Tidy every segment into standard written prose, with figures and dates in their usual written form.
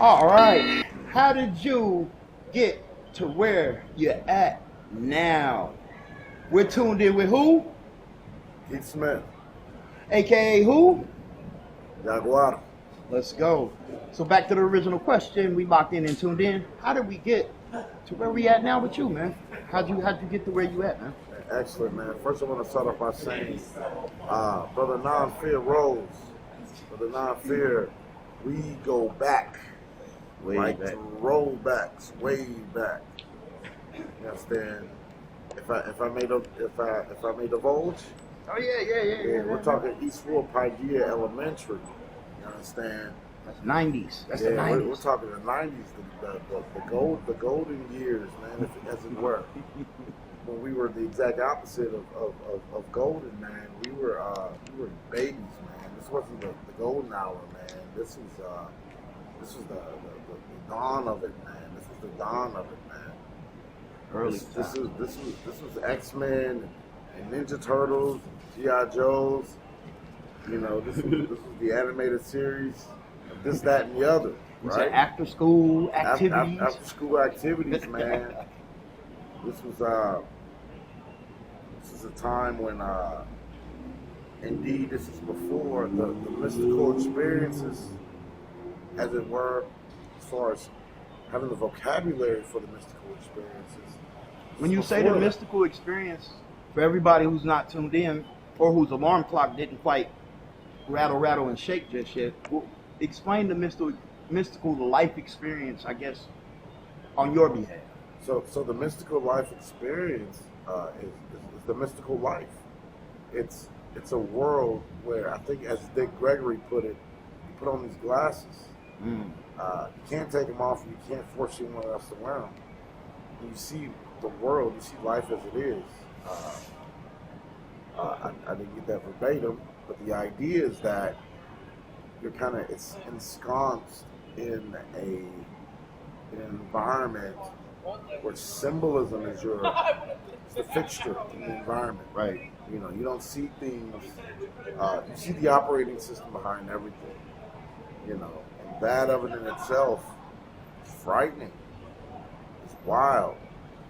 All right. How did you get to where you're at now? We're tuned in with who? Keith Smith, AKA who? Yaguar. Let's go. So back to the original question. We locked in and tuned in. How did we get to where we at now with you, man? How'd you get to where you at, man? Excellent, man. First, I want to start off by saying, Brother Non-Fear Rose, Brother Non-Fear, we go back. Way back. Rollbacks, way back. You understand? If I may divulge, Oh yeah. we're talking Eastwood Paideia Elementary. You understand? That's 90s. That's the Yeah, 90s. we're talking the '90s, the golden years, man, as it were. When we were the exact opposite of golden, man, we were babies, man. This wasn't the golden hour, man. This was the dawn of it, man. This was the dawn of it, man. Early. This was X-Men and Ninja Turtles, and G.I. Joes. You know, this was the animated series, this, that, and the other. Right? After school activities. After school activities, man. This was a time when, indeed, this is before the mystical experiences, as it were, as far as having the vocabulary for the mystical experiences. When you say the mystical experience, for everybody who's not tuned in or whose alarm clock didn't quite rattle, and shake just yet, explain the mystical life experience, I guess, on your behalf. So the mystical life experience is the mystical life. It's a world where, I think, as Dick Gregory put it, you put on these glasses. You can't take them off. You can't force anyone else to wear them. And you see the world. You see life as it is. I didn't get that verbatim, but the idea is that it's ensconced in an environment where symbolism is the fixture in the environment. Right. You know, you don't see things. You see the operating system behind everything. You know, and that of it in itself is frightening. It's wild.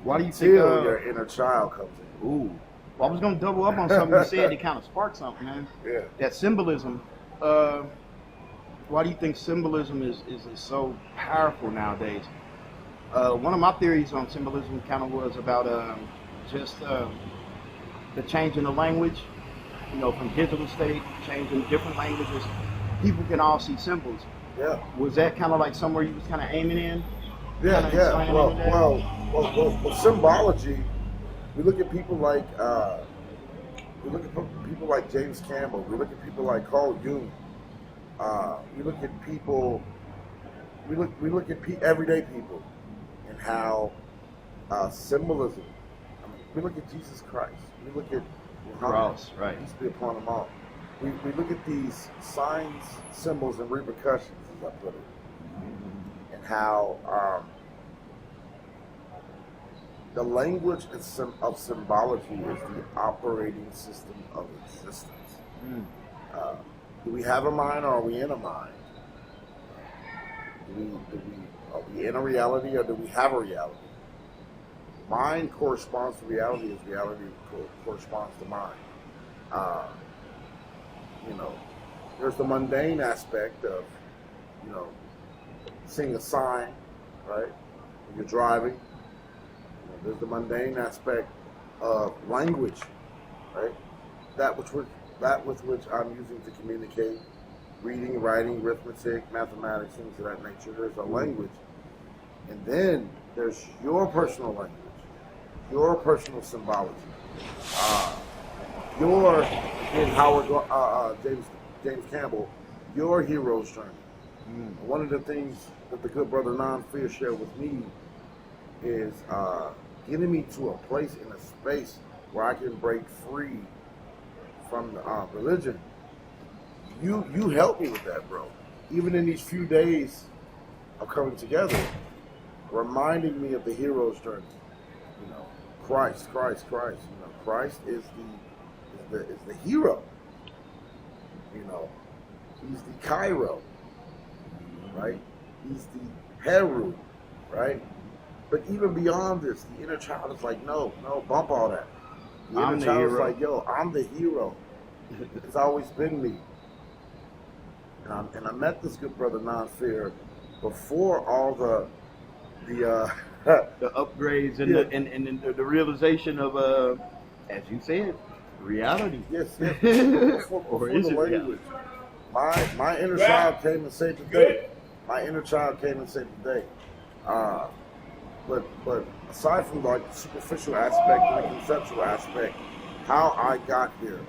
Why do you think your inner child comes in? Ooh. Well, I was going to double up on something you said to kind of spark something, man. Yeah. That symbolism. Why do you think symbolism is so powerful nowadays? One of my theories on symbolism kind of was about just the change in the language, you know, from digital state, changing different languages. People can all see symbols. Yeah. Was that kind of like somewhere you was kind of aiming in? Yeah. Well, symbology. We look at people like James Campbell. We look at people like Carl Jung. We look at people. We look at everyday people and how symbolism. I mean, we look at Jesus Christ. We look at Muhammad. Right. Peace be upon them all. We look at these signs, symbols, and repercussions, as I put it, and how the language of symbology is the operating system of existence. Do we have a mind, or are we in a mind? Are we in a reality, or do we have a reality? Mind corresponds to reality as reality corresponds to mind. You know, there's the mundane aspect of, you know, seeing a sign, right? When you're driving. There's the mundane aspect of language, right? That with which I'm using to communicate, reading, writing, arithmetic, mathematics, things of that nature. There's a language. And then there's your personal language, your personal symbology. James Campbell, your hero's journey. One of the things that the good brother Non-Fear shared with me is getting me to a place in a space where I can break free from religion. You helped me with that, bro. Even in these few days of coming together, reminding me of the hero's journey. You know, Christ. You know, Christ is the hero. You know, he's the Cairo, right? He's the hero, right? But even beyond this, the inner child is like, no, bump all that. The I'm inner the child is hero. like, yo, I'm the hero. It's always been me. And I met this good brother Non-Fear before all the The upgrades and Yeah. the realization of as you said, reality. yes, yes, before Or the is it language. reality? My inner child came and saved the day. My inner child came and saved the day. Uh, but aside from like the superficial aspect and the conceptual aspect, how I got here,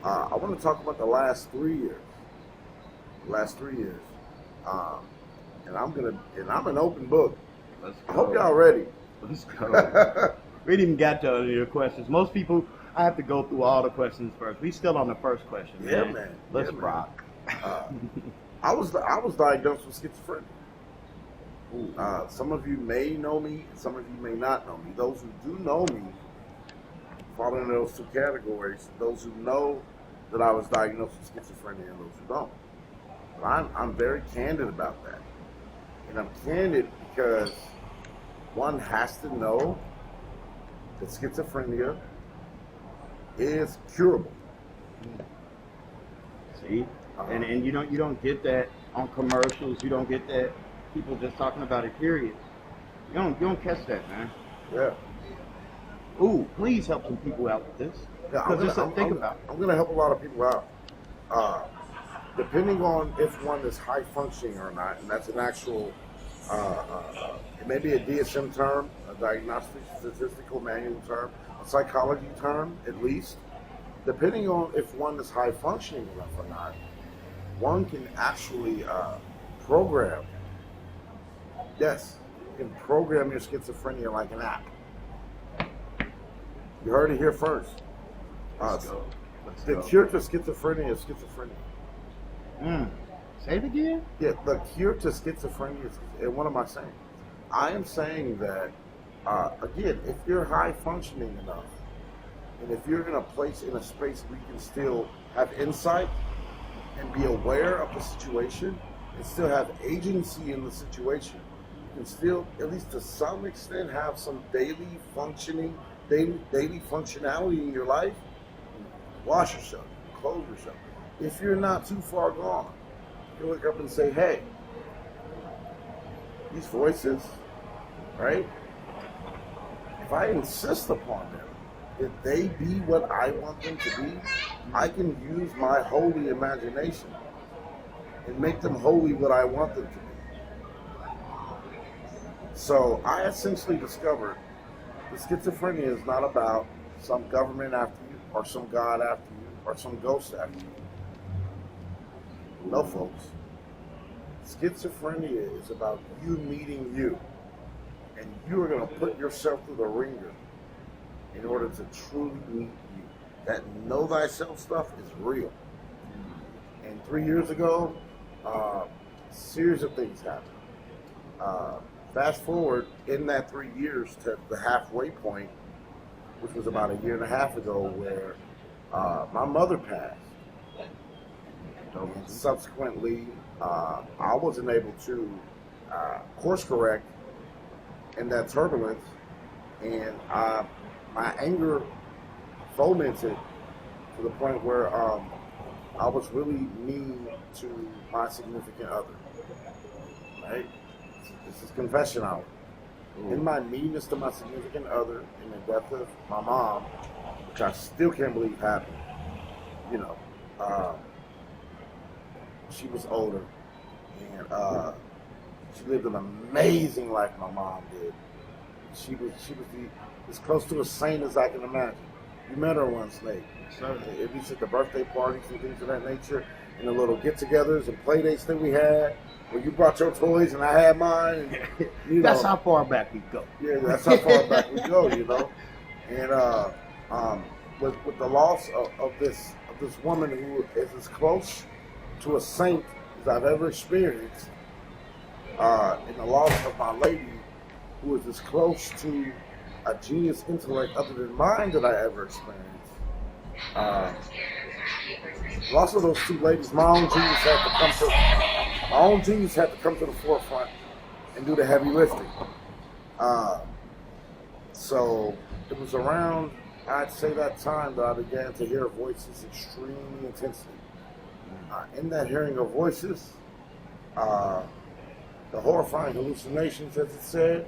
I want to talk about the last 3 years. The last 3 years, um, and I'm an open book. Let's I go. hope y'all ready. Let's go. We didn't even get to any of your questions. Most people, I have to go through all the questions first. We still on the first question, man. Yeah, man. Let's Yeah, man. rock. I was diagnosed with schizophrenia. Some of you may know me, and some of you may not know me. Those who do know me fall into those two categories. Those who know that I was diagnosed with schizophrenia, and those who don't. But I'm very candid about that, and I'm candid because one has to know that schizophrenia is curable. See, and you don't get that on commercials. You don't get that people just talking about it. Period. You don't catch that, man. Yeah. Ooh, please help some people out with this. Yeah, Because just think about it. I'm going to help a lot of people out. Depending on if one is high functioning or not, and that's an actual, it may be a DSM term, a diagnostic statistical manual term, a psychology term at least. Depending on if one is high functioning enough or not, one can actually program. Yes, you can program your schizophrenia like an app. You heard it here first. Let's go. The cure to schizophrenia is schizophrenia. Say it again. Yeah, the cure to schizophrenia is, and what am I saying? I am saying that, again, if you're high functioning enough, and if you're in a place, in a space where you can still have insight and be aware of the situation and still have agency in the situation, you can still, at least to some extent, have some daily functionality in your life. Wash yourself, clothe yourself. If you're not too far gone, you look up and say, hey, these voices, right? If I insist upon them, that they be what I want them to be, I can use my holy imagination and make them wholly what I want them to be. So I essentially discovered that schizophrenia is not about some government after you, or some God after you, or some ghost after you. No, folks. Schizophrenia is about you meeting you. And you are going to put yourself through the ringer in order to truly meet you. That know thyself stuff is real. And 3 years ago, a series of things happened. Fast forward in that 3 years to the halfway point, which was about a year and a half ago, where my mother passed. And subsequently, I wasn't able to course correct in that turbulence, and my anger fomented to the point where I was really mean to my significant other. Right? This is confession hour. In my meanness to my significant other, in the death of my mom, which I still can't believe happened, you know, she was older, and she lived an amazing life. My mom did. She was as close to a saint as I can imagine. You met her once, Nate. At least at the birthday parties and things of that nature, and the little get-togethers and play dates that we had, where you brought your toys and I had mine. And, you know, That's how far back we go. Yeah, that's how far back we go, you know. And with the loss of this woman who is as close to a saint as I've ever experienced, and the loss of my lady, who is as close to a genius intellect other than mine that I ever experienced, But also those two ladies, my own genius had to come to the forefront and do the heavy lifting. So it was around, I'd say, that time that I began to hear voices extremely intensely. In that hearing of voices, the horrifying hallucinations, as it said,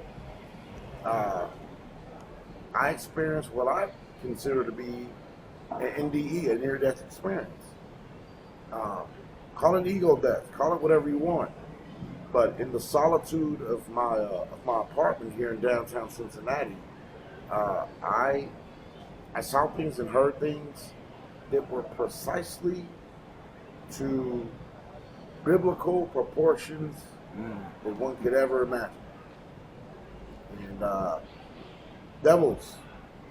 I experienced what I consider to be an NDE, a near-death experience. Call it ego death, call it whatever you want. But in the solitude of my apartment here in downtown Cincinnati, I saw things and heard things that were precisely to biblical proportions that one could ever imagine. And devils,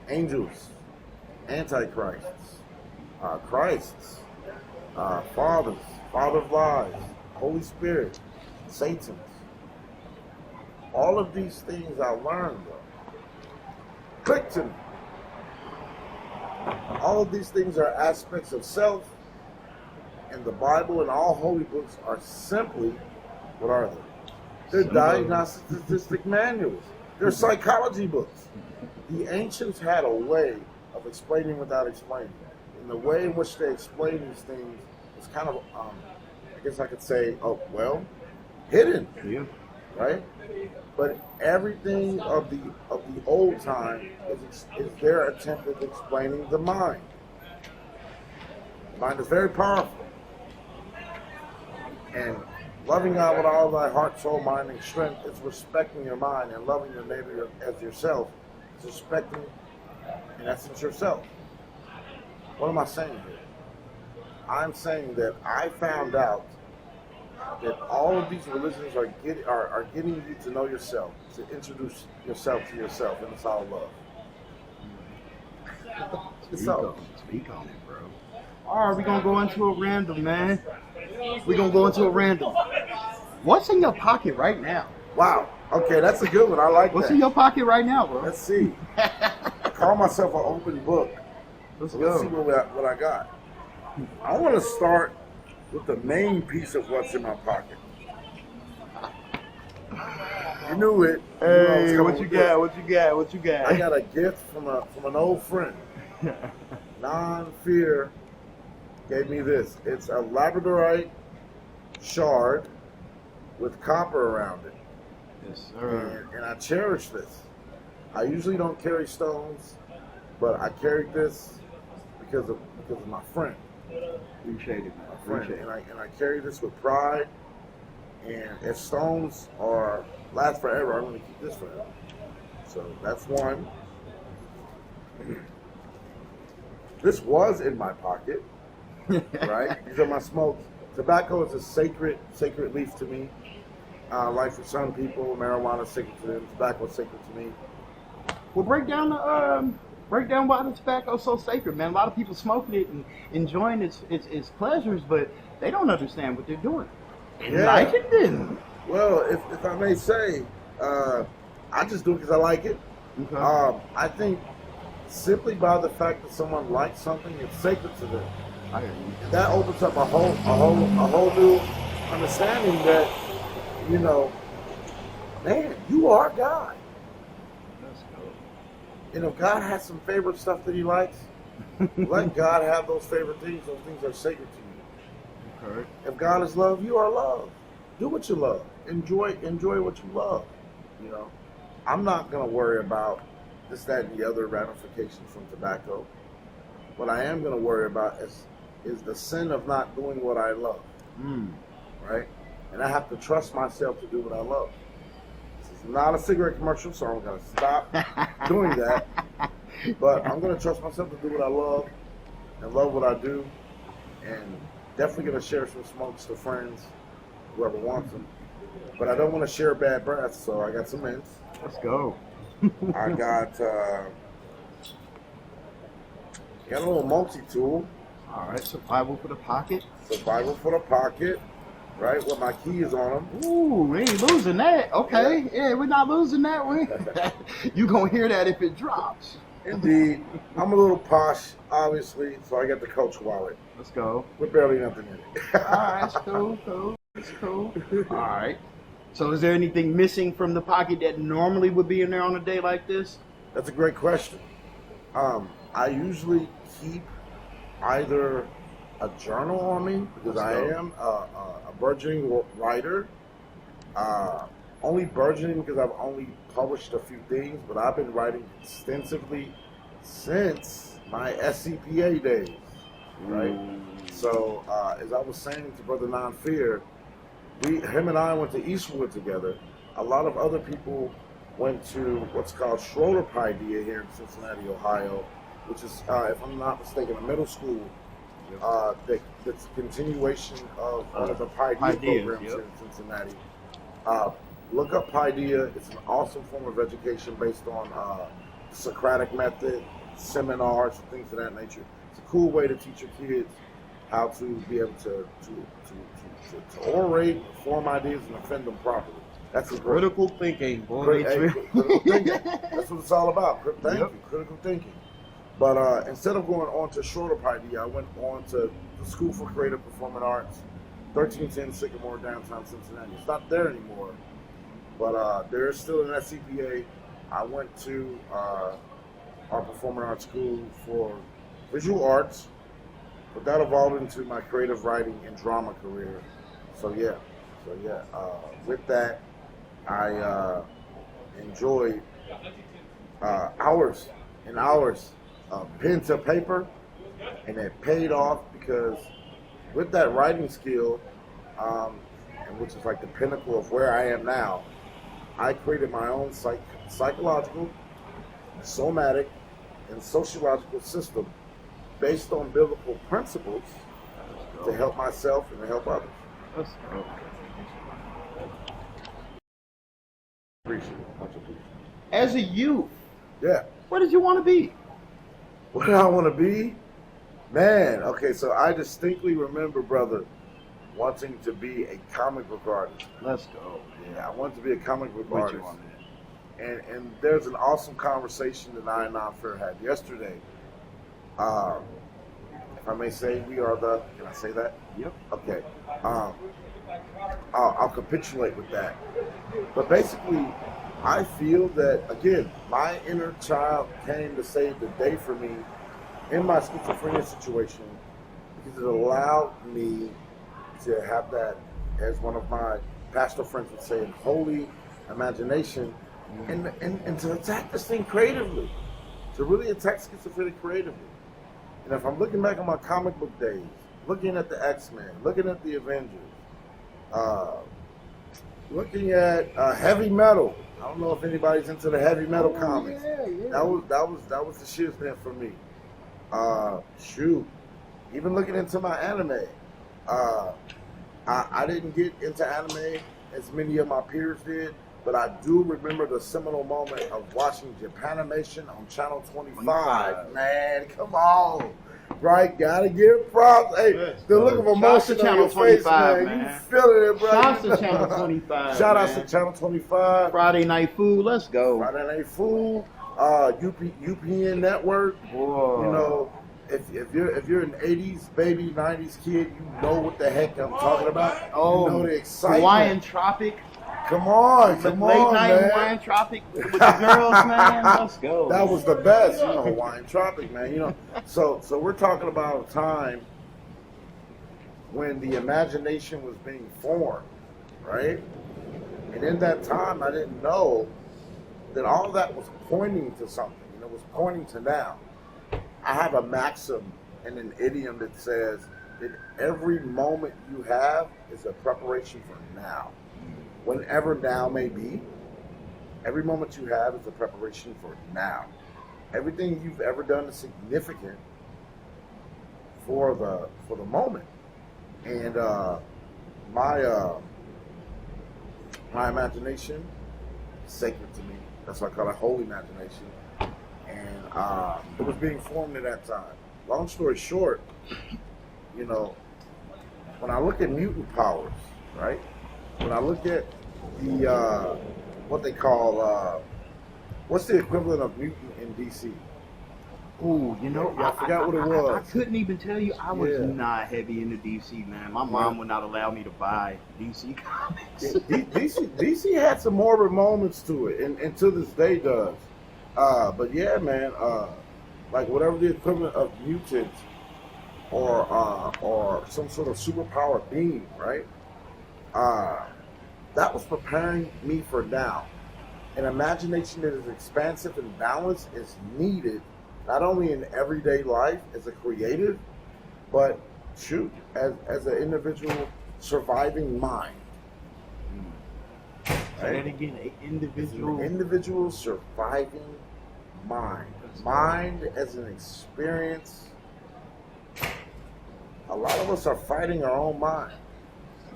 angels, antichrists, Christs, fathers, father of lies, Holy Spirit, Satans. All of these things I learned, though, click to me. All of these things are aspects of self, and the Bible and all holy books are simply, what are they? They're diagnostic statistic manuals. They're psychology books. The ancients had a way of explaining without explaining. And the way in which they explain these things is kind of, I guess I could say, hidden. Yeah. Right? But everything of the old time is their attempt at explaining the mind. The mind is very powerful. And loving God with all thy heart, soul, mind, and strength is respecting your mind, and loving your neighbor as yourself is respecting, in essence, yourself. What am I saying here? I'm saying that I found out that all of these religions are getting you to know yourself, to introduce yourself to yourself, and it's all love. Speak on it, bro. All right, we're going to go into a random, man. We're going to go into a random. What's in your pocket right now? Wow. Okay, that's a good one. I like What's that. in your pocket right now, bro? Let's see. I call myself an open book. Let's Let's see go. what I got. I want to start with the main piece of what's in my pocket. You knew it. You knew I was Hey, coming what you with got? this. What you got? What you got? I got a gift from an old friend. Non-fear gave me this. It's a labradorite shard with copper around it. Yes, sir. And I cherish this. I usually don't carry stones, but I carried this because of my friend. Appreciate it, man. My friend. Appreciate it. And I carry this with pride. And if stones last forever, I'm going to keep this forever. So that's one. This was in my pocket, right? These are my smokes. Tobacco is a sacred leaf to me. Like for some people, marijuana is sacred to them. Tobacco is sacred to me. Well, break down why the tobacco is so sacred, man. A lot of people smoking it and enjoying its pleasures, but they don't understand what they're doing. Enlighten them. Well, if I may say, I just do it because I like it. Okay. I think simply by the fact that someone likes something, it's sacred to them. I hear you. And that opens up a whole new understanding that, man, you are God. Let's go. And if God has some favorite stuff that he likes, let God have those favorite things. Those things are sacred to you. Okay. If God is love, you are love. Do what you love. Enjoy what you love. I'm not going to worry about this, that, and the other ramifications from tobacco. What I am going to worry about is the sin of not doing what I love. Right? And I have to trust myself to do what I love. This is not a cigarette commercial, so I'm going to stop doing that. But I'm going to trust myself to do what I love and love what I do. And definitely going to share some smokes to friends, whoever wants them. But I don't want to share bad breath, so I got some mints. Let's go. I got a little multi-tool. All right, survival for the pocket. Survival for the pocket, right? With my keys on them. Ooh, we ain't losing that. Okay, yeah, we're not losing that one. You gonna hear that if it drops. Indeed. I'm a little posh, obviously, so I get the Coach wallet. Let's go. With barely nothing in it. All right, that's cool. That's cool. All right. So, is there anything missing from the pocket that normally would be in there on a day like this? That's a great question. I usually keep either a journal on me because I am a burgeoning writer. Only burgeoning because I've only published a few things, but I've been writing extensively since my SCPA days, right? So, as I was saying to Brother Non-Fear, him and I went to Eastwood together. A lot of other people went to what's called Schroeder Paideia here in Cincinnati, Ohio, which is, if I'm not mistaken, a middle school that's a continuation of one of the Paideia programs here in Cincinnati. Look up Paideia. It's an awesome form of education based on the Socratic method, seminars, things of that nature. It's a cool way to teach your kids how to be able to orate, form ideas, and defend them properly. That's critical thinking, boy. Critical thinking. That's what it's all about. Critical thinking. But instead of going on to Schroeder Paideia, I went on to the School for Creative Performing Arts, 1310 Sycamore, downtown Cincinnati. It's not there anymore, but there is still an SCPA. I went to our performing arts school for visual arts, but that evolved into my creative writing and drama career. So yeah. With that, I enjoyed hours and hours of pen to paper, and it paid off because with that writing skill, and which is like the pinnacle of where I am now, I created my own psychological, somatic, and sociological system based on biblical principles to help myself and to help others. Let's go. Appreciate it. Much appreciated. As a youth, yeah, what did you want to be? What did I want to be? Man, okay, so I distinctly remember, brother, wanting to be a comic book artist. Let's go. Yeah, I wanted to be a comic book artist. And there's an awesome conversation that I and Non-Fear had yesterday. If I may say, we are the, can I say that? Yep. Okay. I'll capitulate with that. But basically, I feel that, again, my inner child came to save the day for me in my schizophrenia situation because it allowed me to have that, as one of my pastor friends would say, holy imagination, and to attack this thing creatively, to really attack schizophrenia creatively. And if I'm looking back on my comic book days, looking at the X-Men, looking at the Avengers, looking at heavy metal. I don't know if anybody's into the heavy metal comics. Yeah. That was the shit man for me. Shoot, even looking into my anime. I didn't get into anime as many of my peers did, but I do remember the seminal moment of watching Japanimation on Channel 25. Man, come on. Right, gotta give props. Hey, the look of emotion on your face, man. You feeling it, bro. Shout out to Channel 25. Shout out to Channel 25. Friday Night Food, let's go. Friday Night Food. UPN Network. Whoa. You know, if you're an 80s baby, 90s kid, you know what the heck I'm talking about. Oh, you know the excitement. Hawaiian Tropic. Come on, late night man. Hawaiian Tropic with the girls, man. Let's go. That was the best, you know, Hawaiian Tropic, man. You know, so we're talking about a time when the imagination was being formed, right? And in that time, I didn't know that all of that was pointing to something. You know, it was pointing to now. I have a maxim and an idiom that says that every moment you have is a preparation for now. Whenever now may be, every moment you have is a preparation for now. Everything you've ever done is significant for the moment. And my imagination is sacred to me. That's why I call it holy imagination. And it was being formed at that time. Long story short, you know, when I look at mutant powers, right? When I look at the what they call what's the equivalent of mutant in DC? Ooh, you know, Yeah, I forgot what it was. I couldn't even tell you. I was Yeah. not heavy into DC, man. My mom would not allow me to buy DC comics. DC had some morbid moments to it, and to this day does. But yeah, man, like whatever the equivalent of mutants or some sort of superpower being, right? That was preparing me for now. An imagination that is expansive and balanced is needed not only in everyday life as a creative, but shoot, as an individual surviving mind. Say that again, an individual. An individual surviving mind. Mind as an experience. A lot of us are fighting our own mind.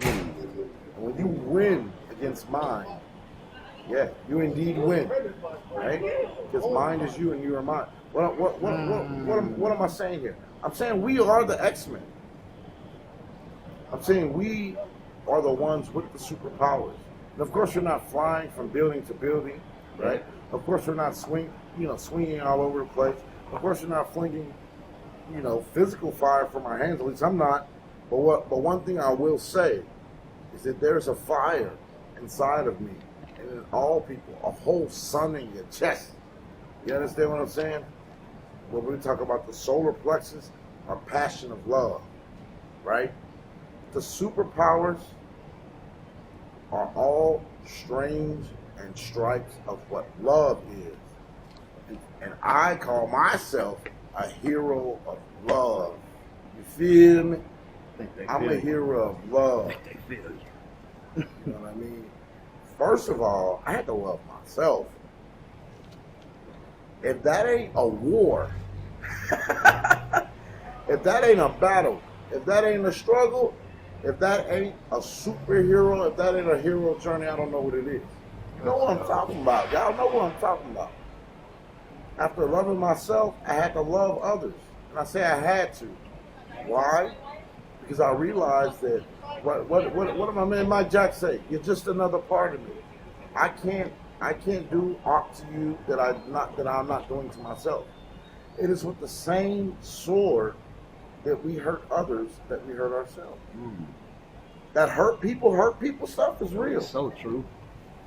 And when you win against mind, yeah, you indeed win, right? Because mind is you and you are mind. What am I saying here? I'm saying we are the X-Men. I'm saying we are the ones with the superpowers. And of course, we're not flying from building to building, right? Of course, we're not swinging all over the place. Of course, we're not flinging, physical fire from our hands. At least I'm not. But one thing I will say is that there's a fire inside of me and in all people, a whole sun in your chest. You understand what I'm saying? When we talk about the solar plexus, our passion of love, right? The superpowers are all strains and stripes of what love is. And I call myself a hero of love. You feel me? I'm a hero of love. They feel you. You know what I mean? First of all, I had to love myself. If that ain't a war, if that ain't a battle, if that ain't a struggle, if that ain't a superhero, if that ain't a hero journey, I don't know what it is. You know what I'm talking about. Y'all know what I'm talking about. After loving myself, I had to love others. And I say I had to. Why? Because I realized that, what did my man Mike Jack say? You're just another part of me. I can't do aught to you that I'm not doing to myself. It is with the same sword that we hurt others that we hurt ourselves. That hurt people stuff is real. So true.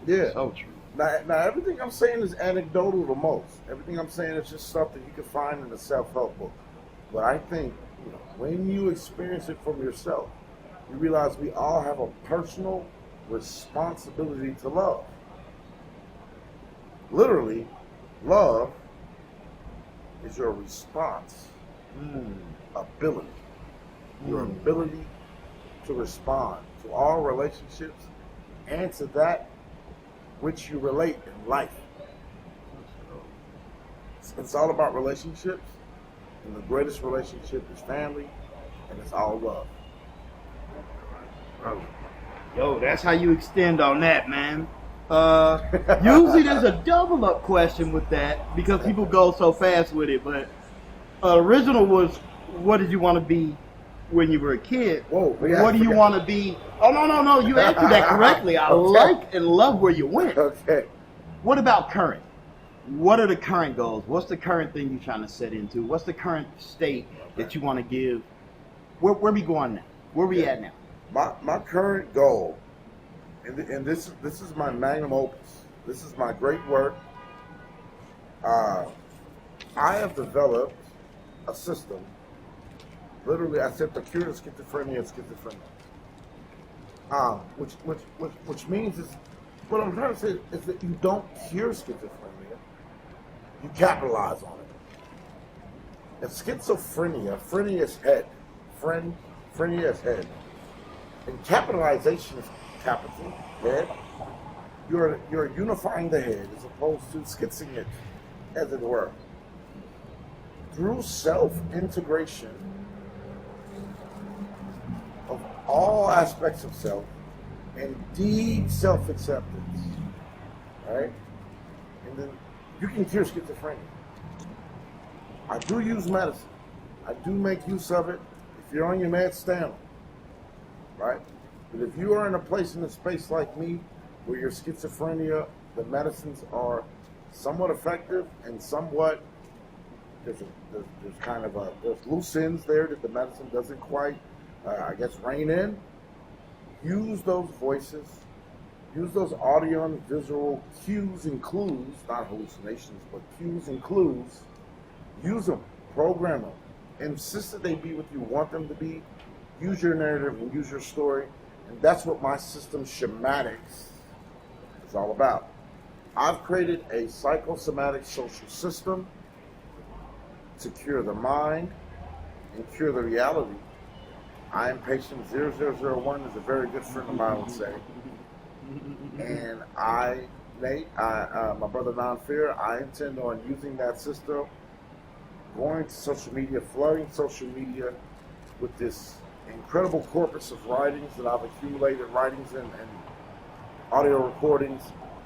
Yeah. So true. Now everything I'm saying is anecdotal the most. Everything I'm saying is just stuff that you can find in a self-help book. But I think when you experience it from yourself, you realize we all have a personal responsibility to love. Literally, love is your response ability. Your ability to respond to all relationships and to that which you relate in life. It's all about relationships, and the greatest relationship is family, and it's all love. Yo, that's how you extend on that, man. Usually there's a double up question with that because people go so fast with it, but original was, what did you want to be when you were a kid? Whoa, what do you want to be? Oh, no, you answered that correctly. I like and love where you went. Okay. What about current? What are the current goals? What's the current thing you're trying to set into? What's the current state that you want to give? Where we going now? Where we at now? My current goal, and this is my magnum opus. This is my great work. I have developed a system. Literally, I said the cure to schizophrenia is schizophrenia. Which means is, what I'm trying to say is that you don't cure schizophrenia, you capitalize on it. And schizophrenia, phrenia is head, phrenia is head, and capitalization is capital, head. You're unifying the head as opposed to schizzing it, as it were. Through self-integration of all aspects of self and deep self-acceptance, right? And then you can cure schizophrenia. I do use medicine. I do make use of it. If you're on your meds, stay on them, right? But if you are in a place in a space like me where your schizophrenia, the medicines are somewhat effective and somewhat there's kind of there's loose ends there that the medicine doesn't quite, I guess, rein in. Use those voices, use those audio and visual cues and clues, not hallucinations, but cues and clues. Use them, program them, insist that they be what you want them to be. Use your narrative and use your story, and that's what my system Schematics is all about. I've created a psychosomatic social system to cure the mind and cure the reality. I am patient 0001 is a very good friend of mine would say. And Nate, my brother Non-Fear, I intend on using that system, going to social media, flooding social media with this incredible corpus of writings that I've accumulated, writings and audio recordings.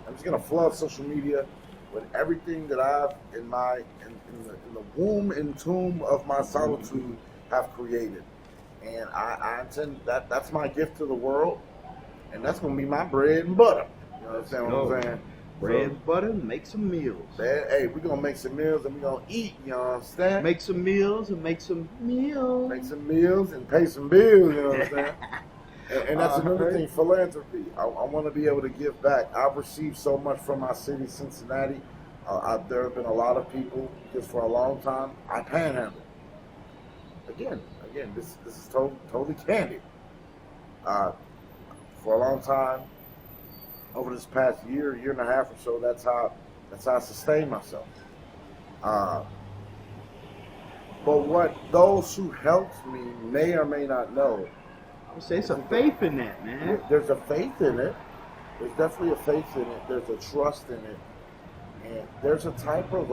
I'm just going to flood social media with everything that I've in the womb and tomb of my solitude have created. And I intend that's my gift to the world, and that's going to be my bread and butter. You understand what I'm saying? Bread and butter, make some meals. Hey, we're going to make some meals and we're going to eat, you understand? Make some meals and make some meals. Make some meals and pay some bills, you know what I'm saying? And that's another thing, philanthropy. I want to be able to give back. I've received so much from my city, Cincinnati. There have been a lot of people, because for a long time, I panhandled. Again, this is totally candid. For a long time, over this past year and a half or so, that's how I sustain myself. But what those who helped me may or may not know, There's a faith in that, man. There's a faith in it. There's definitely a faith in it. There's a trust in it. And there's a type of,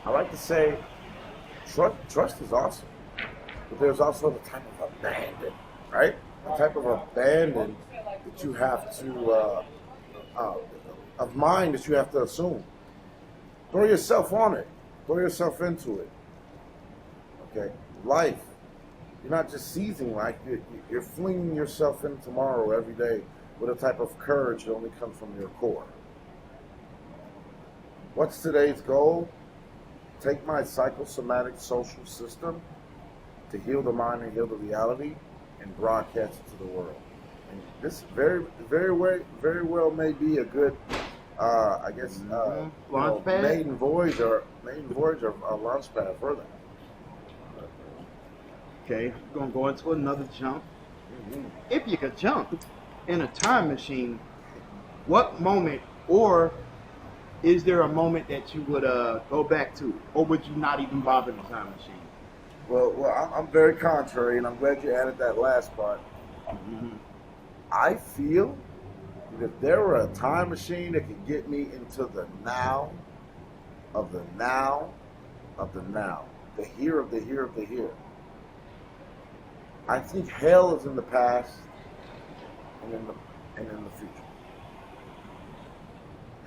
I like to say, trust is awesome. But there's also the type of abandon, right? The type of abandon that you have to, of mind that you have to assume. Throw yourself on it. Throw yourself into it. Okay? Life. You're not just seizing life, you're flinging yourself in tomorrow every day with a type of courage that only comes from your core. What's today's goal? Take my psychosomatic social system to heal the mind and heal the reality and broadcast it to the world. And this very well may be a good, I guess, launch pad? maiden voyage or a launch pad further. Okay, we're going to go into another jump. Mm-hmm. If you could jump in a time machine, what moment, or is there a moment that you would go back to, or would you not even bother the time machine? Well, I'm very contrary, and I'm glad you added that last part. Mm-hmm. I feel that if there were a time machine that could get me into the now of the now of the now, the here of the here of the here, I think hell is in the past and in the future.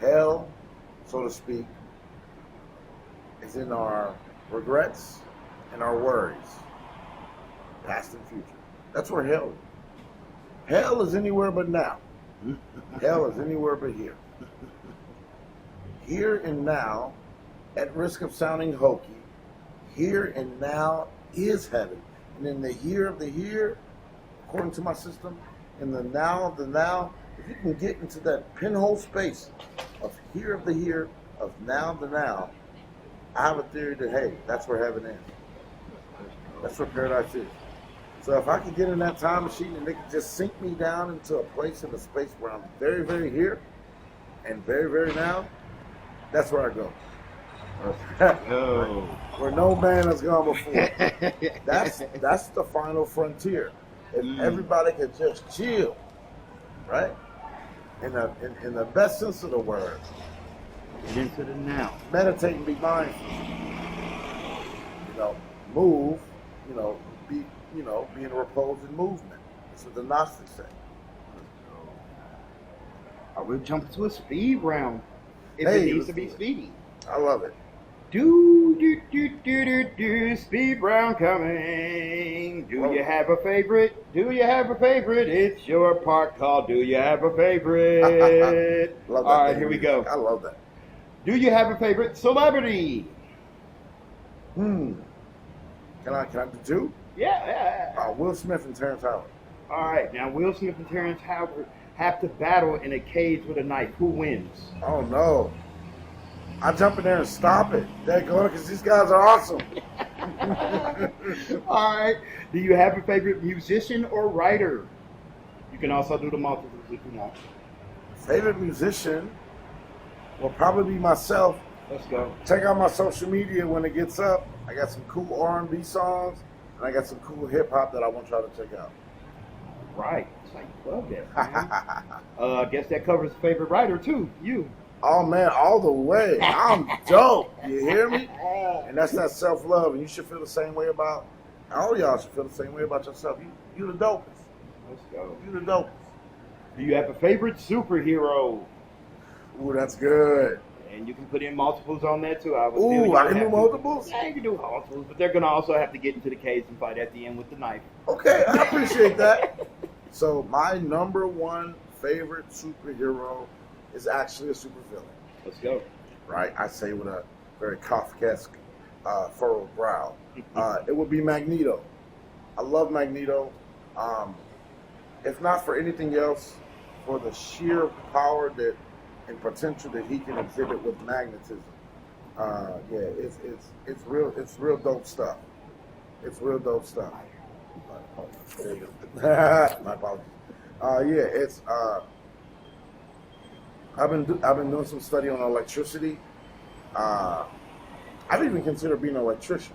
Hell, so to speak, is in our regrets and our worries, past and future. That's where hell is. Hell is anywhere but now. Hell is anywhere but here. Here and now, at risk of sounding hokey, here and now is heaven. And in the here of the here, according to my system, in the now of the now, if you can get into that pinhole space of here of the here, of now of the now, I have a theory that, hey, that's where heaven is. That's where paradise is. So if I could get in that time machine and they could just sink me down into a place in a space where I'm very, very here and very, very now, that's where I go. Oh. Where no man has gone before. That's the final frontier. If everybody could just chill, right? In the best sense of the word. Get into the now. Meditate and be mindful. Move. Be in a repose and movement. That's what the Gnostics say. I will jump into a speed round if Hey, it needs let's to be do it. speedy. I love it. Speed round coming. Do you have a favorite? Do you have a favorite? It's your part called Do You Have a Favorite? Love that All right, thing. here we go. I love that. Do you have a favorite celebrity? Can I do two? Yeah. Will Smith and Terrence Howard. All right. Now, Will Smith and Terrence Howard have to battle in a cage with a knife. Who wins? Oh no. I jump in there and stop it. They're going because these guys are awesome. All right. Do you have a favorite musician or writer? You can also do the multiples if you want. Favorite musician will probably be myself. Let's go. Check out my social media when it gets up. I got some cool R&B songs, and I got some cool hip hop that I want y'all to check out. Right. It's like you love that, man. I guess that covers favorite writer too. You. Oh man, all the way. I'm dope. You hear me? And that's that self-love, and you should feel the same way about. All y'all should feel the same way about yourself. You the dopest. Let's go. You the dopest. Do you have a favorite superhero? Ooh, that's good. And you can put in multiples on that too. I can do multiples? Yeah, you can do multiples, but they're going to also have to get into the cage and fight at the end with the knife. Okay, I appreciate that. So my number one favorite superhero is actually a supervillain. Let's go. Right? I say with a very Kafkaesque furrowed brow. It would be Magneto. I love Magneto. If not for anything else, for the sheer power that and potential that he can exhibit with magnetism. It's real dope stuff. It's real dope stuff. There you go. My apologies. I've been doing some study on electricity. I'd even consider being an electrician,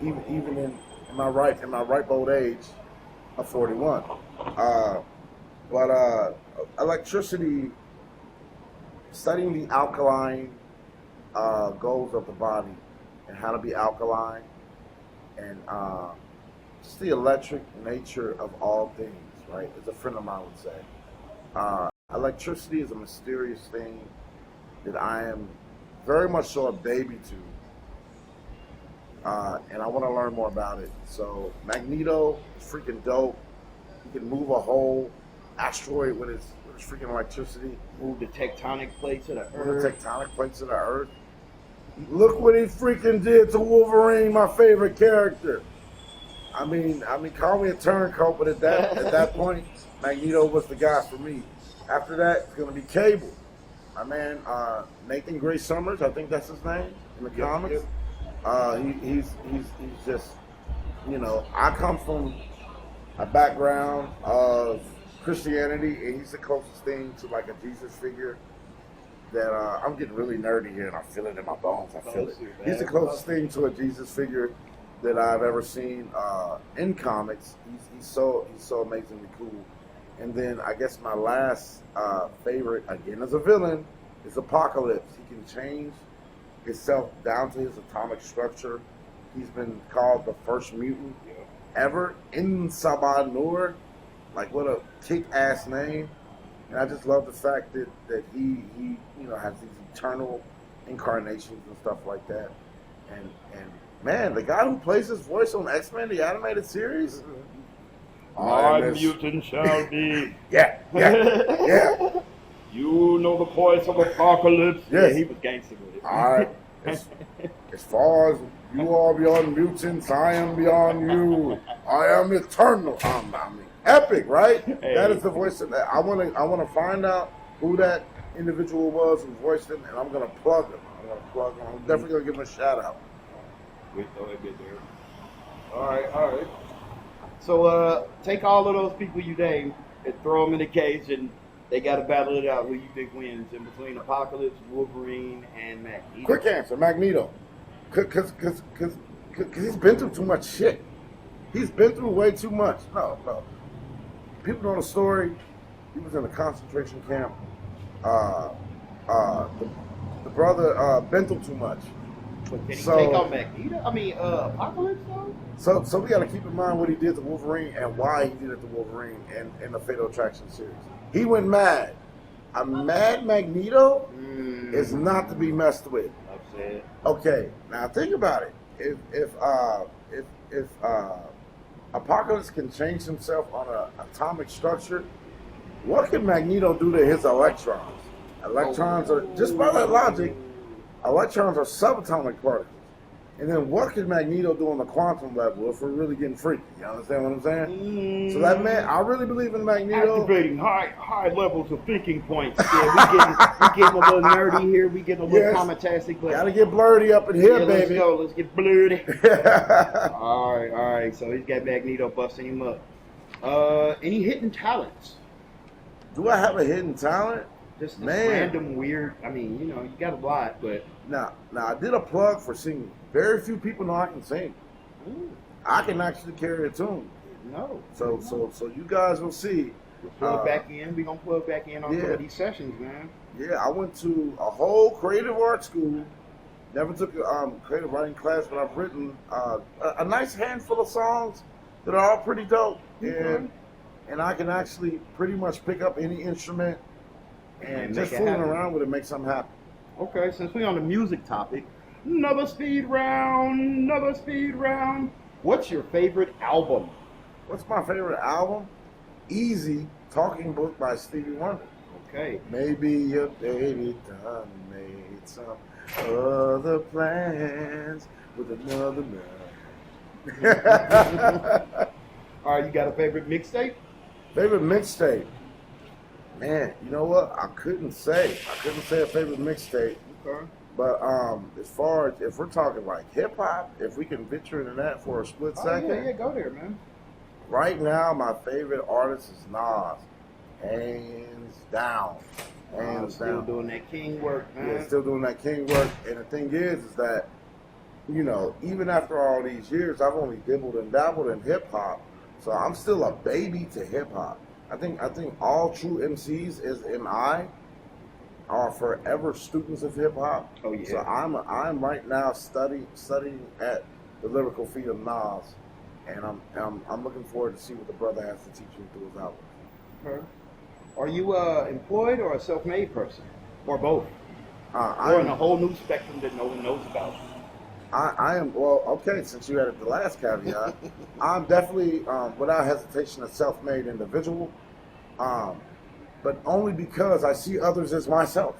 even in my ripe old age of 41. But electricity, studying the alkaline goals of the body and how to be alkaline, and just the electric nature of all things, right? As a friend of mine would say. Electricity is a mysterious thing that I am very much so a baby to. And I want to learn more about it. So Magneto is freaking dope. He can move a whole asteroid with his freaking electricity. Move the tectonic plates of the Move earth. the tectonic plates of the earth. Look what he freaking did to Wolverine, my favorite character. I mean, call me a turncoat, but at that point, Magneto was the guy for me. After that, it's gonna be Cable. My man, Nathan Gray Summers, I think that's his name in the comics. He's just, I come from a background of Christianity, and he's the closest thing to like a Jesus figure that I'm getting really nerdy here, and I feel it in my bones. I feel it. He's the closest thing to a Jesus figure that I've ever seen in comics. He's so amazingly cool. And then I guess my last favorite, again as a villain, is Apocalypse. He can change himself down to his atomic structure. He's been called the first mutant ever in Sabanur. Like, what a kick-ass name. And I just love the fact that he has these eternal incarnations and stuff like that. And man, the guy who plays his voice on X-Men, the animated series, My mutant shall be. Yeah. You know the voice of Apocalypse. Yes. Yeah, he was gangster with it. All right. As far as you are beyond mutants, I am beyond you. I am eternal. I mean, epic, right? Hey. That is the voice of that. I want to find out who that individual was who voiced him, and I'm gonna plug him. I'm definitely gonna give him a shout out. Good there. All right. So take all of those people you named and throw them in the cage, and they got to battle it out. Who you think wins in between Apocalypse, Wolverine, and Magneto? Quick answer, Magneto. Cause he's been through too much shit. He's been through way too much. No. People know the story. He was in a concentration camp. The brother been through too much. But can he take on Magneto? Apocalypse though? So we got to keep in mind what he did to Wolverine and why he did it to Wolverine in the Fatal Attraction series. He went mad. A mad Magneto is not to be messed with. Upset. Okay, now think about it. If Apocalypse can change himself on an atomic structure, what can Magneto do to his electrons? Electrons are, just by that logic, Electrons are subatomic particles. And then what can Magneto do on the quantum level if we're really getting freaky? You understand what I'm saying? So that man, I really believe in Magneto. Activating high levels of thinking points. Yeah, we getting a little nerdy here. We getting a little cometastic. But gotta get blurty up in here, baby. Let's go. Let's get blurty. All right. So he's got Magneto busting him up. Any hidden talents? Do I have a hidden talent? Just random weird. I mean, you know, you got a lot, but now I did a plug for singing. Very few people know I can sing. Ooh. I can actually carry a tune. No. So you guys will see. We'll plug back in. We're gonna plug back in on some of these sessions, man. Yeah, I went to a whole creative art school. Never took a creative writing class, but I've written a nice handful of songs that are all pretty dope. And I can actually pretty much pick up any instrument and just fooling around with it makes something happen. Okay, since we're on the music topic, another speed round. What's your favorite album? What's my favorite album? Easy, Talking Book by Stevie Wonder. Okay. Maybe your baby done made some other plans with another man. All right, you got a favorite mixtape? Favorite mixtape? Man, you know what? I couldn't say a favorite mixtape. Okay. But as far as if we're talking like hip hop, if we can venture into that for a split second. Yeah, go there, man. Right now, my favorite artist is Nas, hands down. Still doing that king work, man. Yeah, still doing that king work. And the thing is that, you know, even after all these years, I've only dibbled and dabbled in hip hop, so I'm still a baby to hip hop. I think all true MCs are forever students of hip hop. Oh yeah. So I'm right now studying at the lyrical feet of Nas, and I'm looking forward to see what the brother has to teach me through his album. Okay. Are you employed or a self-made person, or both? Or in a whole new spectrum that no one knows about? I am, well, okay, since you added the last caveat, I'm definitely, without hesitation, a self-made individual, but only because I see others as myself,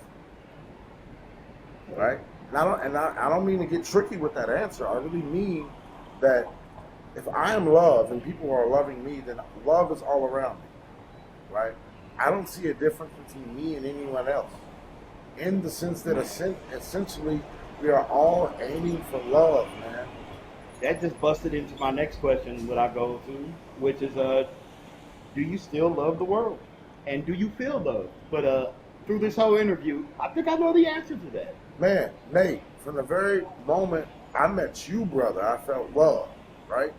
right? And I don't mean to get tricky with that answer. I really mean that if I am loved and people are loving me, then love is all around me, right? I don't see a difference between me and anyone else, in the sense that essentially, we are all aiming for love, man. That just busted into my next question, what I go to, which is, do you still love the world? And do you feel love? But through this whole interview, I think I know the answer to that. Man, Nate, from the very moment I met you, brother, I felt love, right?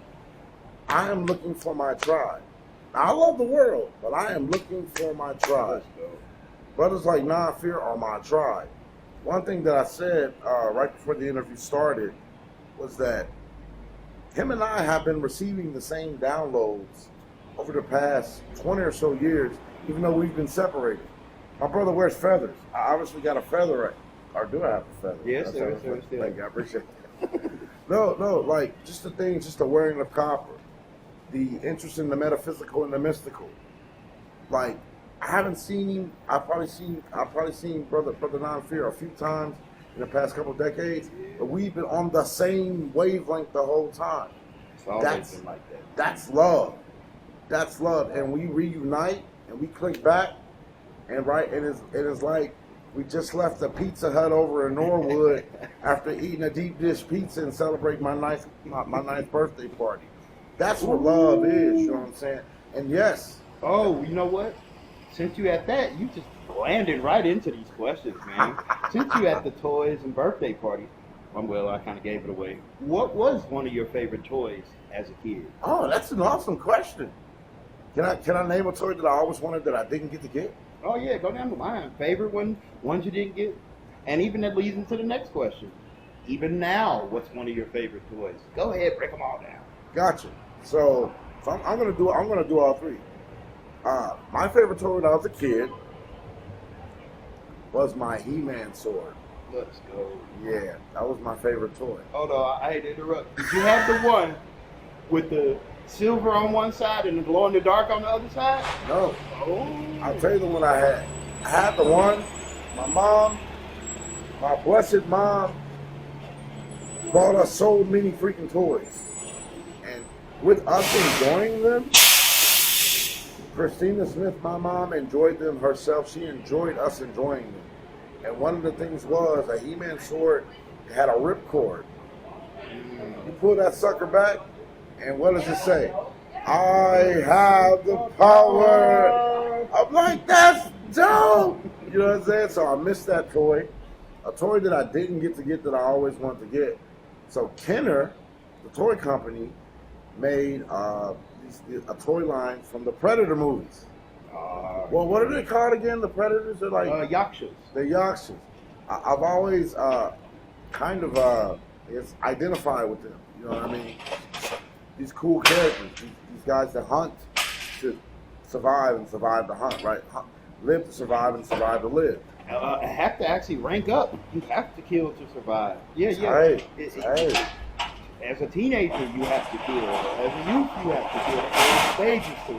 I am looking for my tribe. I love the world, but I am looking for my tribe. Brothers like Nah Fear are my tribe. One thing that I said right before the interview started was that him and I have been receiving the same downloads over the past 20 or so years, even though we've been separated. My brother wears feathers. I obviously got a feather, or do I have a feather? Yes, sir. Thank you, I appreciate that. No, like just the things, just the wearing of copper, the interest in the metaphysical and the mystical. Like, I haven't seen him. I've probably seen brother Non-Fear a few times in the past couple of decades, but we've been on the same wavelength the whole time. It's always been like that. That's love. That's love. And we reunite and we click back, and it is like we just left the Pizza Hut over in Norwood after eating a deep dish pizza and celebrating my ninth birthday party. That's what love is. You know what I'm saying? And yes. Oh, you know what? Since you at that, you just landed right into these questions, man. Since you at the toys and birthday parties, well, I kind of gave it away. What was one of your favorite toys as a kid? Oh, that's an awesome question. Can I name a toy that I always wanted that I didn't get to get? Oh yeah, go down the line. Favorite one, ones you didn't get, and even that leads into the next question. Even now, what's one of your favorite toys? Go ahead, break them all down. Gotcha. So I'm gonna do all three. My favorite toy when I was a kid was my He-Man sword. Let's go. Yeah, that was my favorite toy. Hold on, I hate to interrupt. Did you have the one with the silver on one side and the glow in the dark on the other side? No. Oh. I'll tell you the one I had. I had the one my mom My blessed mom bought us so many freaking toys. And with us enjoying them, Christina Smith, my mom, enjoyed them herself. She enjoyed us enjoying them. And one of the things was a He-Man sword had a ripcord. You pull that sucker back, and what does it say? I have the power. I'm like, that's dope. You know what I'm saying? So I missed that toy. A toy that I didn't get that I always wanted to get. So Kenner, the toy company, made a toy line from the Predator movies. Well, what are they called again? The Predators? They're like Yakshas. The Yakshas. I've always identified with them. You know what I mean? These cool characters, these guys that hunt to survive and survive to hunt, right? Live to survive and survive to live. Have to actually rank up. You have to kill to survive. Yeah. Right. As a teenager, you have to kill. As a youth, you have to kill. There's stages to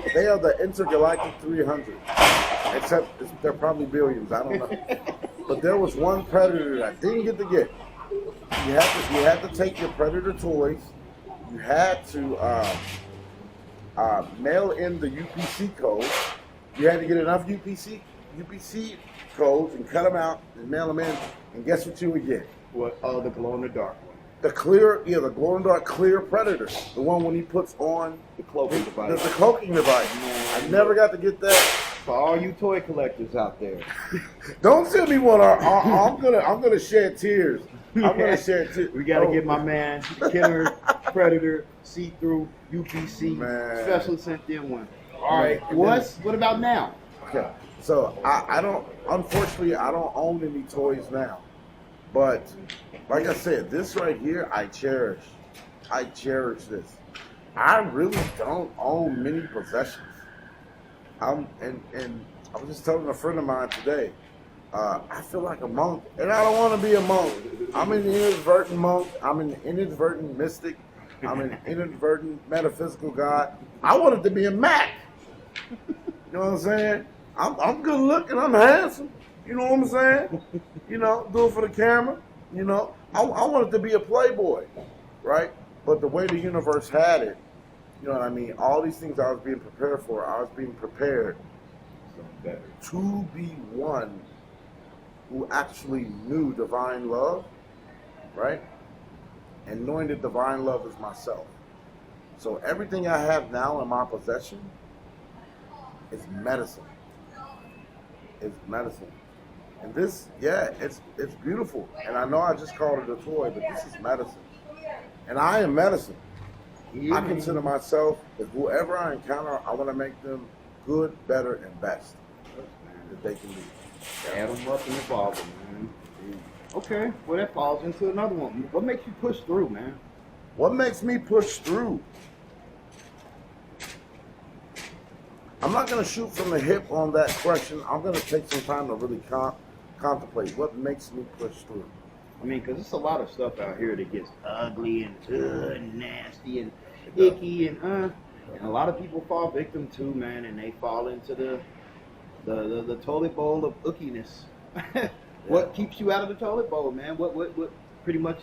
it. They are the intergalactic 300. Except they're probably billions. I don't know. But there was one Predator that I didn't get to get. You had to take your Predator toys. You had to mail in the UPC code. You had to get enough UPC codes and cut them out and mail them in. And guess what you would get? What? Oh, the glow in the dark one. The glow in the dark clear Predator. The one when he puts on the cloaking device. The cloaking device. Man, I never got to get that. For all you toy collectors out there, don't send me one. I'm gonna shed tears. I'm gonna shed tears. We gotta get my man Kenner Predator see-through UPC special sent in one. All right. What about now? Okay. So unfortunately I don't own any toys now. But like I said, this right here I cherish. I cherish this. I really don't own many possessions. And I was just telling a friend of mine today, I feel like a monk, and I don't want to be a monk. I'm an inadvertent monk. I'm an inadvertent mystic. I'm an inadvertent metaphysical god. I wanted to be a Mac. You know what I'm saying? I'm good looking. I'm handsome. You know what I'm saying? You know, do it for the camera. You know, I wanted to be a playboy, right? But the way the universe had it, you know what I mean? All these things I was being prepared for, I was being prepared to be one who actually knew divine love, right? And knowing that divine love is myself. So everything I have now in my possession is medicine. It's medicine. And this, it's beautiful. And I know I just called it a toy, but this is medicine. And I am medicine. Yeah. I consider myself, that whoever I encounter, I want to make them good, better, and best that they can be. Add them up and evolve them, man. Okay, well that falls into another one. What makes you push through, man? What makes me push through? I'm not going to shoot from the hip on that question. I'm going to take some time to really contemplate what makes me push through. I mean, because there's a lot of stuff out here that gets ugly and nasty and icky and a lot of people fall victim to, man, and they fall into the toilet bowl of ickiness. What keeps you out of the toilet bowl, man? What pretty much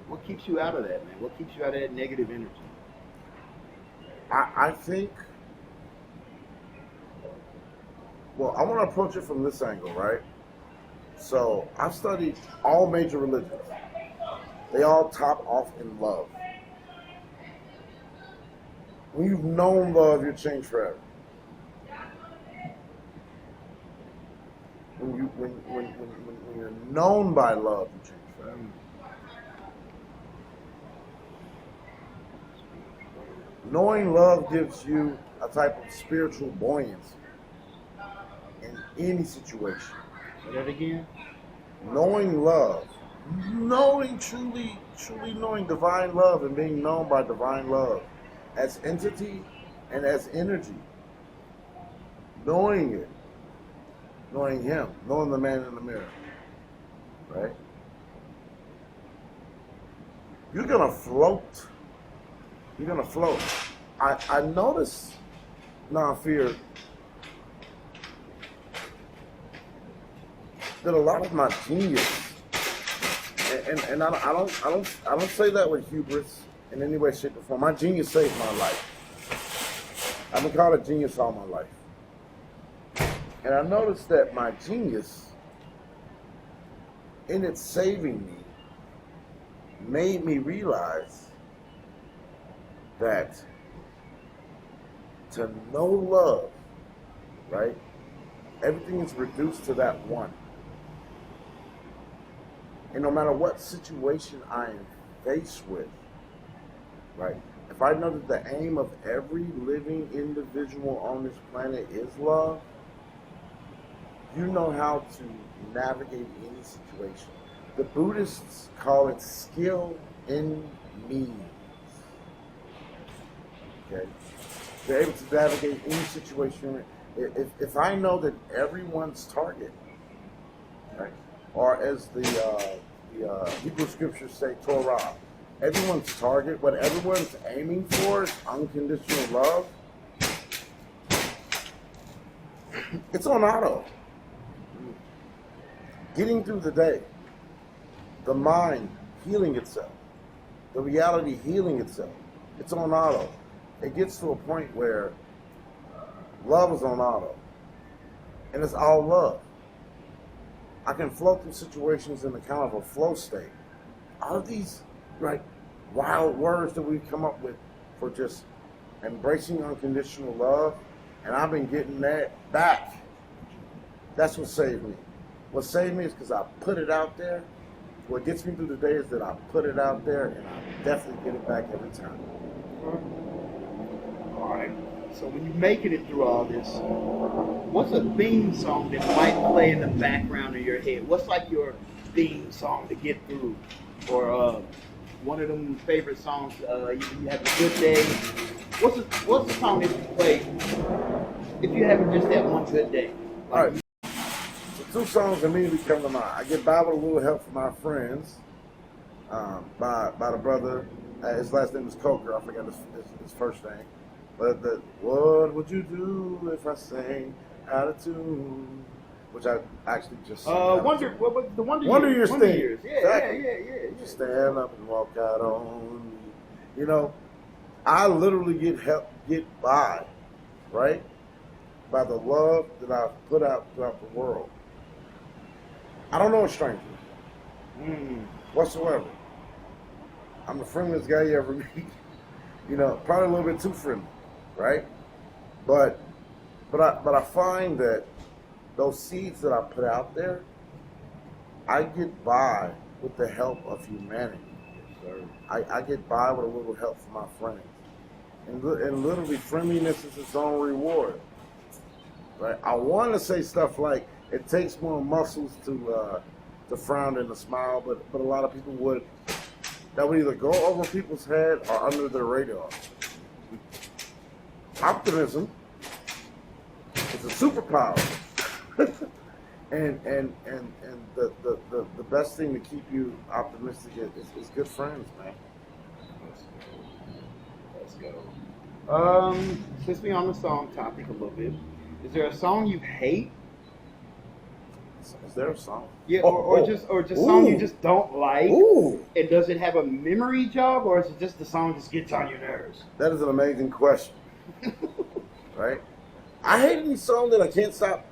what keeps you out of that, man? What keeps you out of that negative energy? I think, well, I want to approach it from this angle, right? So I've studied all major religions. They all top off in love. When you've known love, you're changed forever. When you're known by love, you change forever. Knowing love gives you a type of spiritual buoyancy in any situation. Say that again? Knowing love, truly knowing divine love and being known by divine love as entity and as energy. Knowing it, knowing him, knowing the man in the mirror, right? You're gonna float. You're gonna float. I notice, fear. that a lot of my genius, and I don't say that with hubris in any way, shape, or form. My genius saved my life. I've been called a genius all my life, and I noticed that my genius, in its saving me, made me realize that to know love, right? Everything is reduced to that one. And no matter what situation I am faced with, right? If I know that the aim of every living individual on this planet is love, you know how to navigate any situation. The Buddhists call it skill in means. Okay? They're able to navigate any situation. If I know that everyone's target, right, or as the Hebrew scriptures say, Torah, everyone's target, what everyone's aiming for is unconditional love, it's on auto. Getting through the day, the mind healing itself, the reality healing itself, it's on auto. It gets to a point where love is on auto, and it's all love. I can flow through situations in the kind of a flow state. All of these, right, wild words that we've come up with for just embracing unconditional love, and I've been getting that back. That's what saved me. What saved me is because I put it out there. What gets me through the day is that I put it out there, and I definitely get it back every time. All right. So when you're making it through all this, what's a theme song that might play in the background of your head? What's like your theme song to get through? Or one of them favorite songs, you have a good day. What's the song that you play if you're having just that one good day? All right. So two songs immediately come to mind. I get by with a little help from my friends, by the brother. His last name is Coker. I forgot his first name. But what would you do if I sang out of tune? Which I actually just Wonder Years thing. thing. Yeah, Exactly. yeah. Just stand up and walk out on me. You know, I literally get by, right? By the love that I've put out throughout the world. I don't know a stranger whatsoever. I'm the friendliest guy you ever meet. You know, probably a little bit too friendly, right? But I find that those seeds that I put out there, I get by with the help of humanity. I get by with a little help from my friends. And literally, friendliness is its own reward. Right? I want to say stuff like, it takes more muscles to frown than to smile, but a lot of people would either go over people's head or under their radar. Optimism is a superpower. and the best thing to keep you optimistic is good friends, man. Let's go. Since we're on the song topic a little bit, is there a song you hate? Is there a song? Yeah, or just song you just don't like. Ooh. And does it have a memory job, or is it just the song just gets on your nerves? That is an amazing question. Right? I hate any song that I can't stop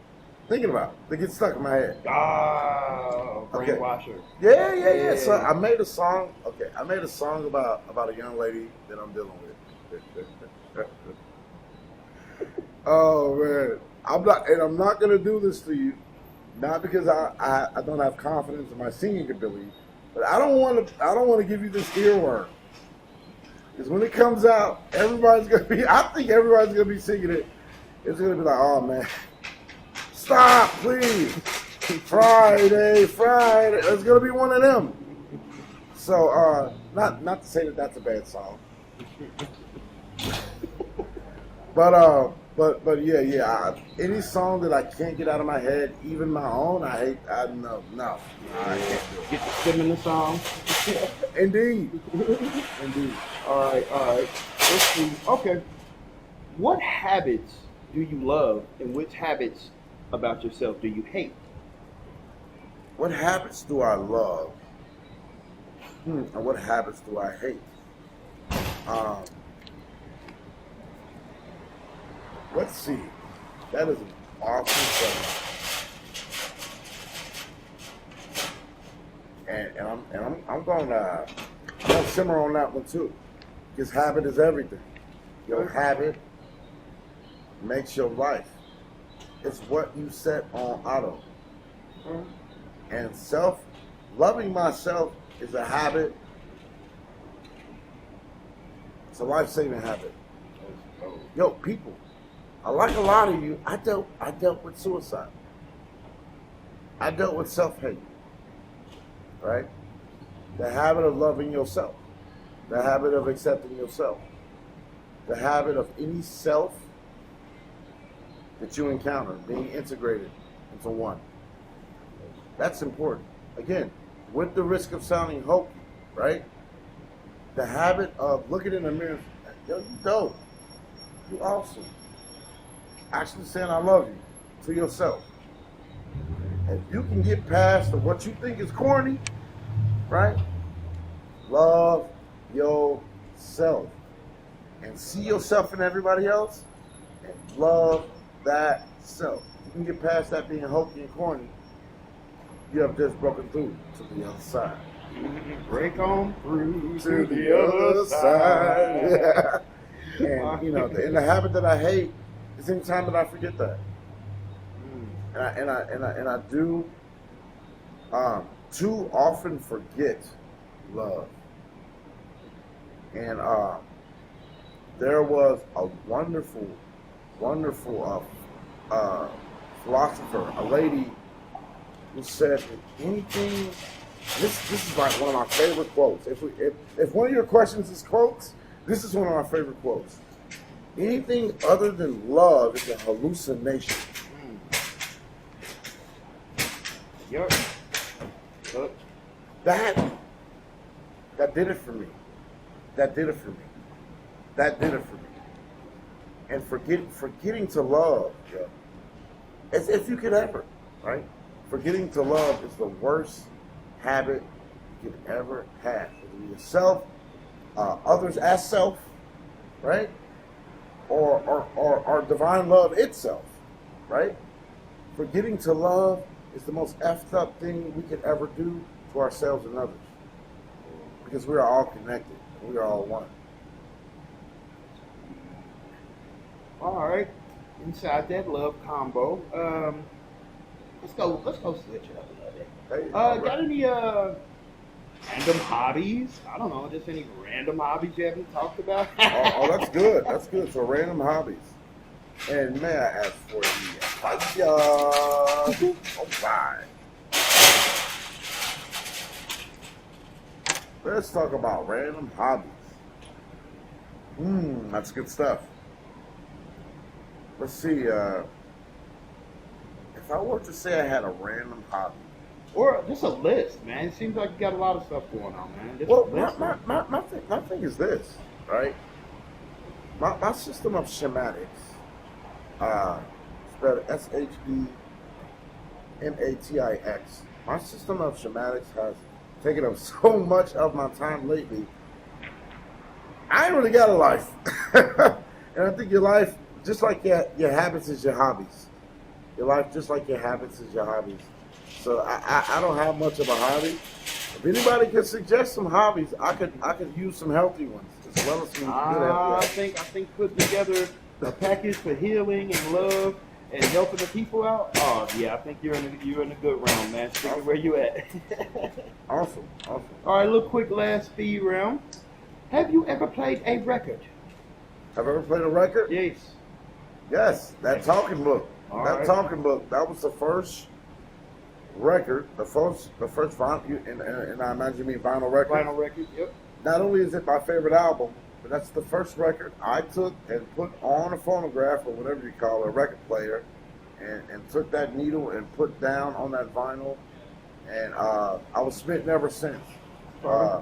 thinking about. That gets stuck in my head. Brainwasher. Yeah. So I made a song. Okay, I made a song about a young lady that I'm dealing with. Oh man, I'm not gonna do this to you. Not because I don't have confidence in my singing ability, but I don't want to give you this earworm. Because when it comes out, I think everybody's gonna be singing it. It's gonna be like, oh man, stop, please. Friday. It's gonna be one of them. So not to say that that's a bad song, but yeah. Any song that I can't get out of my head, even my own, I hate. No. I can't do it. Get the stem in the song. Indeed. All right. Let's see. Okay. What habits do you love, and which habits about yourself do you hate? what habits do I love? And what habits do I hate? Um, let's see. That is an awesome question. And I'm gonna simmer on that one too. Because habit is everything. Your habit makes your life. It's what you set on auto. And loving myself is a habit. It's a life-saving habit. Yo, people, I like a lot of you. I dealt with suicide. I dealt with self-hate. Right? The habit of loving yourself. The habit of accepting yourself. The habit of any self that you encounter being integrated into one. That's important. Again, with the risk of sounding hokey, right? The habit of looking in the mirror, yo, you dope. You awesome. Actually saying I love you to yourself. If you can get past what you think is corny, right? Love yourself. And see yourself in everybody else and love that self. You can get past that being hokey and corny, you have just broken through to the other side. Break on through to the other side. Yeah. And and the habit that I hate is any time that I forget that. And I do too often forget love. And there was a wonderful philosopher, a lady who said anything. This is like one of my favorite quotes. If one of your questions is quotes, this is one of my favorite quotes. Anything other than love is a hallucination. Yep. That did it for me. That did it for me. That did it for me. And forgetting to love, yeah, as if you could ever, right? Forgetting to love is the worst habit you could ever have. Whether yourself, others as self, right? Or divine love itself, right? Forgetting to love is the most effed up thing we could ever do to ourselves and others. Because we are all connected. We are all one. All right. Inside that love combo, let's go switch it up a little bit. Hey, Got any random hobbies? I don't know, just any random hobbies you haven't talked about? oh, that's good. That's good. So random hobbies. And may I ask for the all right. Let's talk about random hobbies. That's good stuff. Let's see. If I were to say I had a random hobby, Or just a list, man. It seems like you got a lot of stuff going on, man. Just well, a list. my thing is this, right? My system of schematics, spelled SHEMATIX. My system of schematics has taken up so much of my time lately. I ain't really got a life, and I think your life, just like your habits, is your hobbies. Your life, just like your habits, is your hobbies. So I don't have much of a hobby. If anybody could suggest some hobbies, I could use some healthy ones as well as some good healthy. I think putting together a package for healing and love and helping the people out. Oh yeah, I think you're in a good round, man. Stick where you at. Awesome. All right, a little quick last speed round. Have you ever played a record? Have I ever played a record? Yes. Yes, that talking book. All that right. talking book. That was the first record, the first vinyl, and I imagine you mean vinyl record. Vinyl record. Yep. Not only is it my favorite album, but that's the first record I took and put on a phonograph or whatever you call it, a record player, and took that needle and put down on that vinyl, and I was smitten ever since.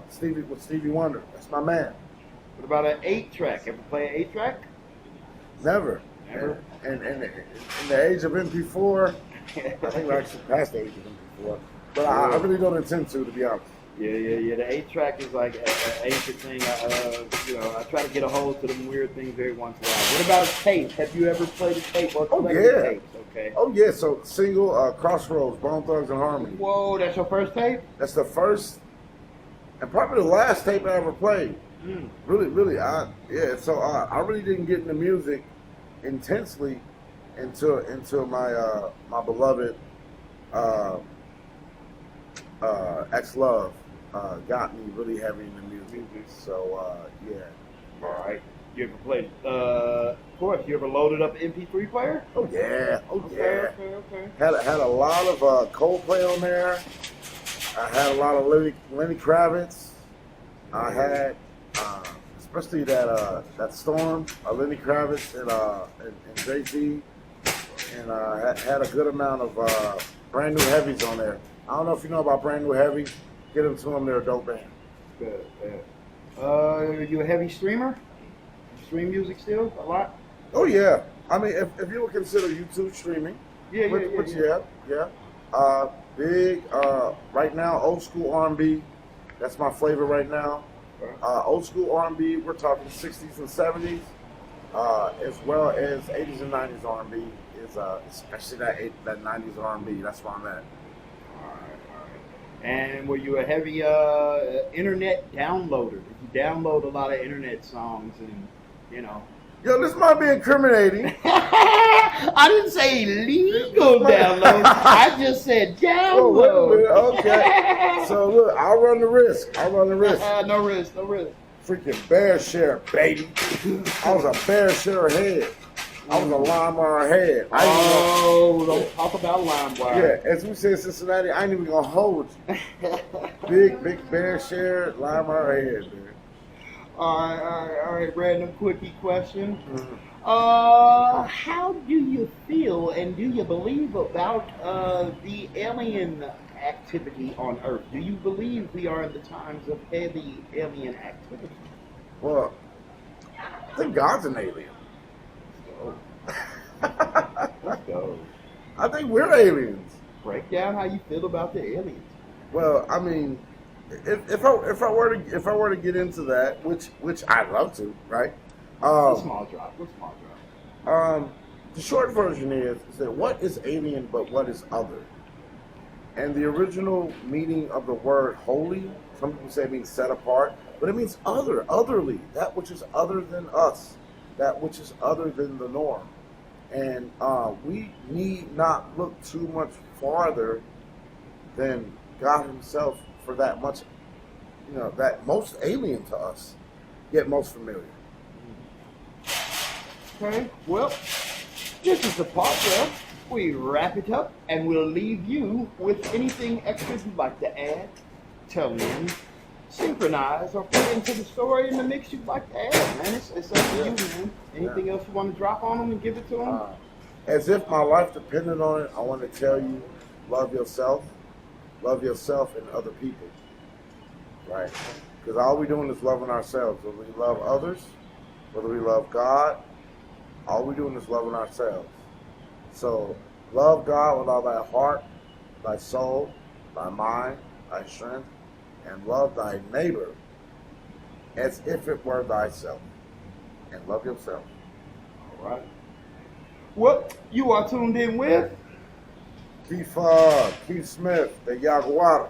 Stevie Wonder, that's my man. What about an 8-track? Ever play an 8-track? Never. Never. And in the age of MP4, I think we're actually past the age of MP4. But I really don't intend to be honest. Yeah. The 8-track is like an ancient thing. I try to get a hold to them weird things every once in a while. What about a tape? Have you ever played a tape or collected tapes? Okay. Oh yeah. So single Crossroads, Bone Thugs and Harmony. Whoa, that's your first tape? That's the first and probably the last tape I ever played. Really. So I really didn't get into music intensely until my my beloved ex-love got me really heavy into music. So yeah. All right. You ever played? Of course. You ever loaded up an MP3 player? Oh yeah. Okay. Had a lot of Coldplay on there. I had a lot of Lenny Kravitz. I had especially that Storm, Lenny Kravitz and Jay-Z, and had a good amount of brand new heavies on there. I don't know if you know about brand new heavy. Get them to them; they're a dope band. Good. You a heavy streamer? Stream music still a lot? Oh yeah. I mean, if you would consider YouTube streaming, yeah. Big right now, old school R&B. That's my flavor right now. Old school R&B. We're talking 60s and 70s, as well as 80s and 90s R&B. Is especially that 90s R&B. That's where I'm at. All right. And were you a heavy internet downloader? Did you download a lot of internet songs and Yo, this might be incriminating. I didn't say legal download. I just said download. Oh, wait a minute. Okay. So look, I'll run the risk. No risk. Freaking bear share, baby. I was a bear share head. I was a LimeWire head. Don't talk about LimeWire. Yeah, as we say in Cincinnati, I ain't even gonna hold you. Big bear share, LimeWire head, man. All right. Random quickie question. How do you feel and do you believe about the alien activity on Earth? Do you believe we are in the times of heavy alien activity? Well, I think God's an alien. Let's go. I think we're aliens. Break down how you feel about the aliens. Well, I mean, if I were to get into that, which I'd love to, right? Small drop. The short version is that what is alien but what is other? And the original meaning of the word holy, some people say it means set apart, but it means otherly, that which is other than us, that which is other than the norm. And we need not look too much farther than God himself for that much, that most alien to us, yet most familiar. Okay, well, this is the part where we wrap it up and we'll leave you with anything extra you'd like to add, tell in, synchronize, or put into the story in the mix you'd like to add, man. It's up to you, man. Anything else you want to drop on them and give it to them? As if my life depended on it, I want to tell you, love yourself and other people, right? Because all we're doing is loving ourselves. Whether we love others, whether we love God, all we're doing is loving ourselves. So love God with all thy heart, thy soul, thy mind, thy strength, and love thy neighbor as if it were thyself. And love yourself. All right. Well, you are tuned in with KIFA, Keith Smith, the Yaguar.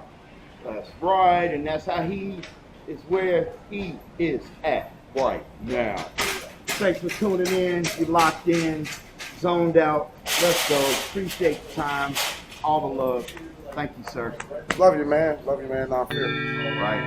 That's right, and that's how he is where he is at right now. Thanks for tuning in. You locked in, zoned out. Let's go. Appreciate the time. All the love. Thank you, sir. Love you, man. Love you, man. Not fear. All right.